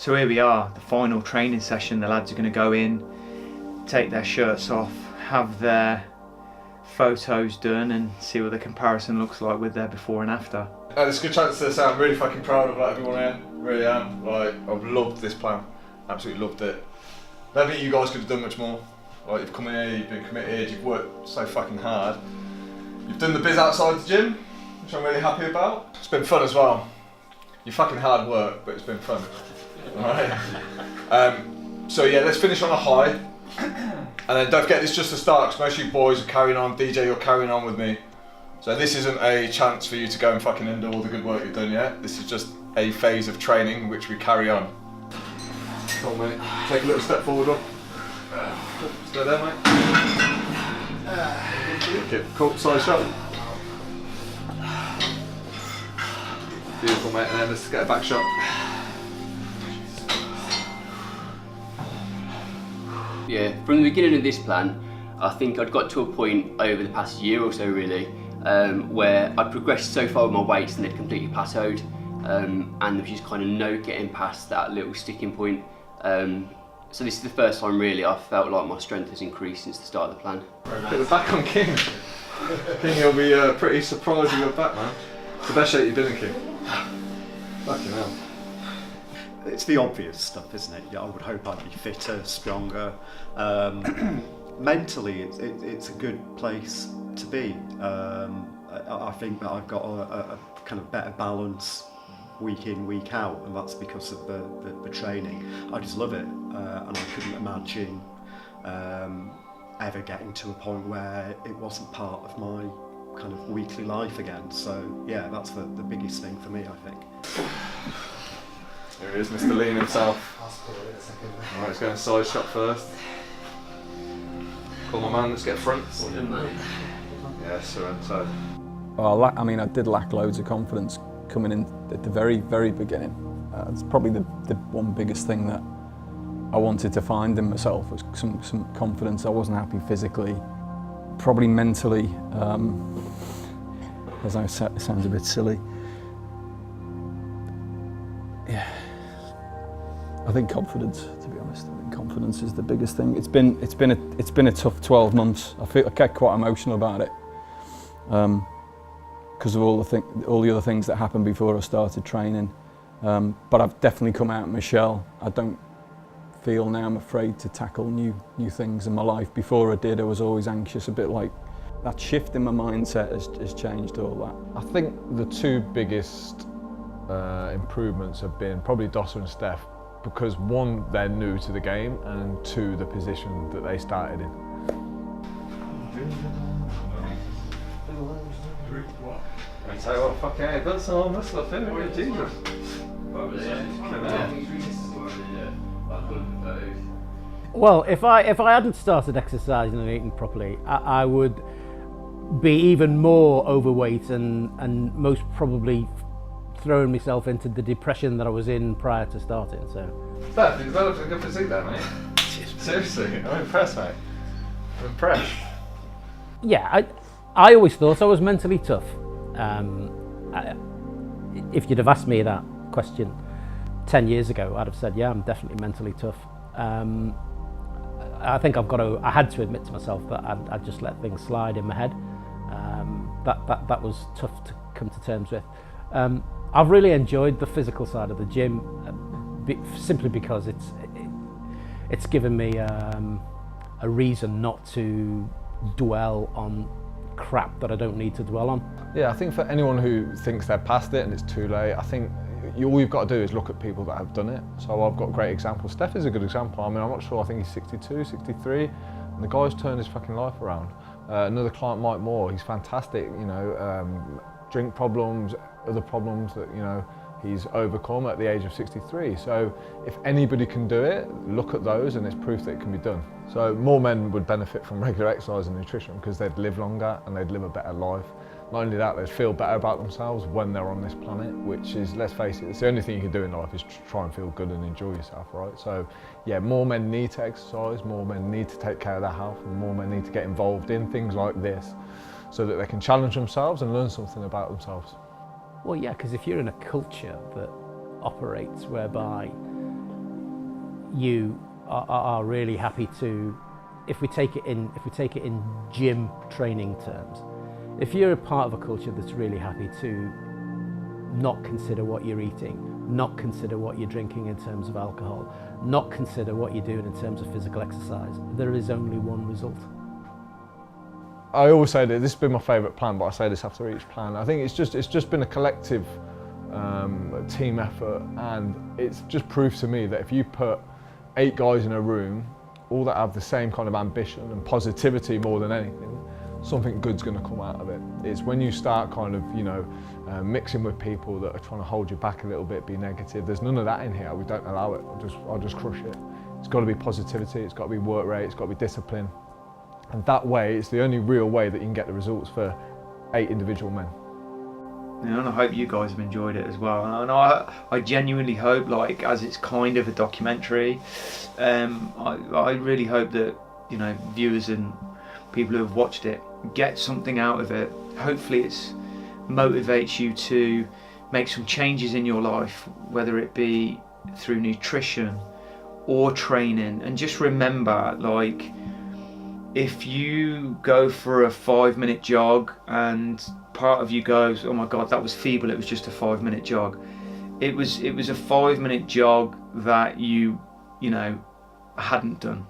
So here we are, the final training session. The lads are going to go in, take their shirts off, have their photos done and see what the comparison looks like with their before and after. It's a good chance to say I'm really fucking proud of everyone here, really am. I've loved this plan, absolutely loved it. I don't think you guys could have done much more. You've come here, you've been committed, you've worked so fucking hard. You've done the biz outside the gym, which I'm really happy about. It's been fun as well. You're fucking hard work, but it's been fun. Alright? So yeah, let's finish on a high. And then don't forget, this is just the start, because most of you boys are carrying on. DJ, you're carrying on with me. So this isn't a chance for you to go and fucking undo all the good work you've done yet. This is just a phase of training which we carry on. Come on, mate. Take a little step forward, up. Stay there, mate. Okay, cool, side shot. Beautiful, mate, and then let's get a back shot. Yeah, from the beginning of this plan, I think I'd got to a point over the past year or so really, where I'd progressed so far with my weights and they'd completely plateaued, and there was just kind of no getting past that little sticking point. So this is the first time really I felt like my strength has increased since the start of the plan. Put the back on King. King, you'll be pretty surprised with your back, man. It's the best shape you've been in, King. Fucking hell. It's the obvious stuff, isn't it? Yeah, I would hope I'd be fitter, stronger. Mentally, it's a good place to be. I think that I've got a kind of better balance week in, week out, and that's because of the training. I just love it, and I couldn't imagine ever getting to a point where it wasn't part of my kind of weekly life again. So yeah, that's the biggest thing for me, I think. Here he is, Mr. Lean himself. Alright, let's go and side shot first. Come on, man, let's get front. Yeah, so. Well, I mean, I did lack loads of confidence coming in at the very, very beginning. It's probably the one biggest thing that I wanted to find in myself was some confidence. I wasn't happy physically, probably mentally, as I said, it sounds a bit silly. Yeah, I think confidence, to be honest. I think confidence is the biggest thing. It's been a tough 12 months. I get quite emotional about it because of all the other things that happened before I started training. But I've definitely come out of my shell. I don't feel now I'm afraid to tackle new things in my life. Before I did, I was always anxious, a bit like that shift in my mindset has changed all that. I think the two biggest improvements have been probably Dosser and Steph, because one, they're new to the game, and two, the position that they started in. I tell you what, fuck yeah, that's some muscle up in it, Jesus. Well, if I hadn't started exercising and eating properly, I would be even more overweight and most probably throwing myself into the depression that I was in prior to starting. So. Steph, you developed a good physique there, mate. Seriously, I'm impressed, mate. I'm impressed. Yeah, I always thought I was mentally tough. If you'd have asked me that question 10 years ago, I'd have said, yeah, I'm definitely mentally tough. I think I had to admit to myself that I'd just let things slide in my head. That was tough to come to terms with. I've really enjoyed the physical side of the gym, simply because it's given me a reason not to dwell on crap that I don't need to dwell on. Yeah, I think for anyone who thinks they're past it and it's too late, I think all you've got to do is look at people that have done it. So I've got great examples. Steph is a good example. I mean, I'm not sure, I think he's 62, 63, and the guy's turned his fucking life around. Another client, Mike Moore, he's fantastic, you know, drink problems, other problems that, you know, he's overcome at the age of 63. So if anybody can do it, look at those and it's proof that it can be done. So more men would benefit from regular exercise and nutrition because they'd live longer and they'd live a better life. Not only that, they'd feel better about themselves when they're on this planet, which is, let's face it, it's the only thing you can do in life is try and feel good and enjoy yourself, right? So yeah, more men need to exercise, more men need to take care of their health, and more men need to get involved in things like this so that they can challenge themselves and learn something about themselves. Well, yeah, because if you're in a culture that operates whereby you are really happy to, if we take it in gym training terms, if you're a part of a culture that's really happy to not consider what you're eating, not consider what you're drinking in terms of alcohol, not consider what you're doing in terms of physical exercise, there is only one result. I always say that this has been my favourite plan, but I say this after each plan. I think it's just been a collective team effort, and it's just proved to me that if you put 8 guys in a room, all that have the same kind of ambition and positivity more than anything, something good's going to come out of it. It's when you start kind of, you know, mixing with people that are trying to hold you back a little bit, be negative. There's none of that in here. We don't allow it. I'll just crush it. It's got to be positivity. It's got to be work rate. It's got to be discipline. And that way, it's the only real way that you can get the results for 8 individual men. Yeah, and I hope you guys have enjoyed it as well. And I genuinely hope, like, as it's kind of a documentary, I really hope that, you know, viewers and people who have watched it get something out of it. Hopefully it's motivates you to make some changes in your life, whether it be through nutrition or training. And just remember, like, if you go for a 5-minute jog and part of you goes, oh my God, that was feeble, it was just a 5-minute jog. It was a 5-minute jog that you know, hadn't done.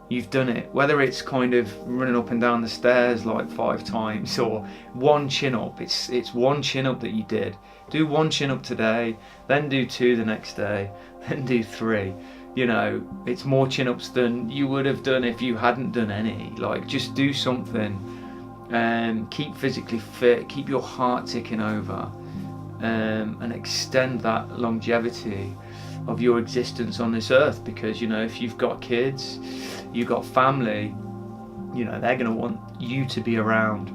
You've done it. Whether it's kind of running up and down the stairs like 5 times or 1 chin up, it's 1 chin up that you did. Do 1 chin up today, then do 2 the next day, then do 3. You know, it's more chin ups than you would have done if you hadn't done any. Like, just do something, keep physically fit, keep your heart ticking over, and extend that longevity of your existence on this earth. Because, you know, if you've got kids, you've got family, you know, they're going to want you to be around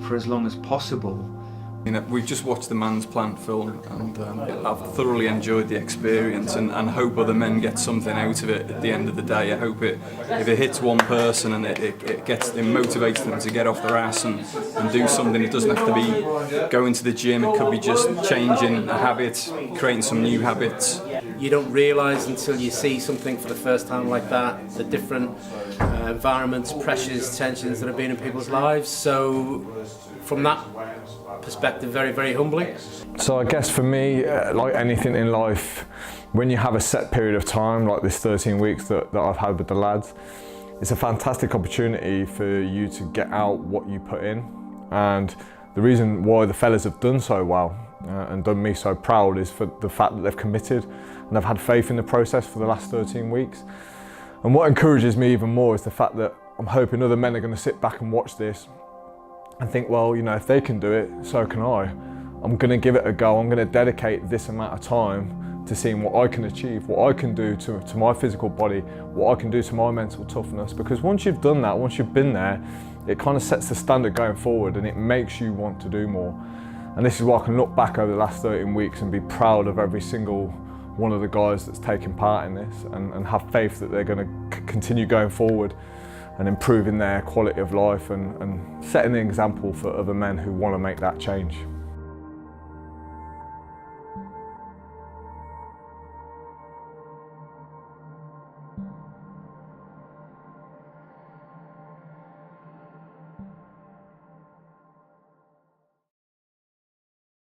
for as long as possible. You know, we've just watched the Man's Plant film, and I've thoroughly enjoyed the experience, and hope other men get something out of it at the end of the day. I hope if it hits one person and it motivates them to get off their ass and do something. It doesn't have to be going to the gym, it could be just changing a habit, creating some new habits. You don't realise until you see something for the first time like that, the different environments, pressures, tensions that have been in people's lives. So from that perspective, very, very humbling. So I guess for me, like anything in life, when you have a set period of time, like this 13 weeks that I've had with the lads, it's a fantastic opportunity for you to get out what you put in. And the reason why the fellas have done so well and done me so proud is for the fact that they've committed and they've had faith in the process for the last 13 weeks. And what encourages me even more is the fact that I'm hoping other men are going to sit back and watch this and think, well, you know, if they can do it, so can I. I'm going to give it a go. I'm going to dedicate this amount of time to seeing what I can achieve, what I can do to my physical body, what I can do to my mental toughness. Because once you've done that, once you've been there, it kind of sets the standard going forward and it makes you want to do more. And this is why I can look back over the last 13 weeks and be proud of every single one of the guys that's taken part in this, and have faith that they're going to continue going forward and improving their quality of life and setting the example for other men who want to make that change.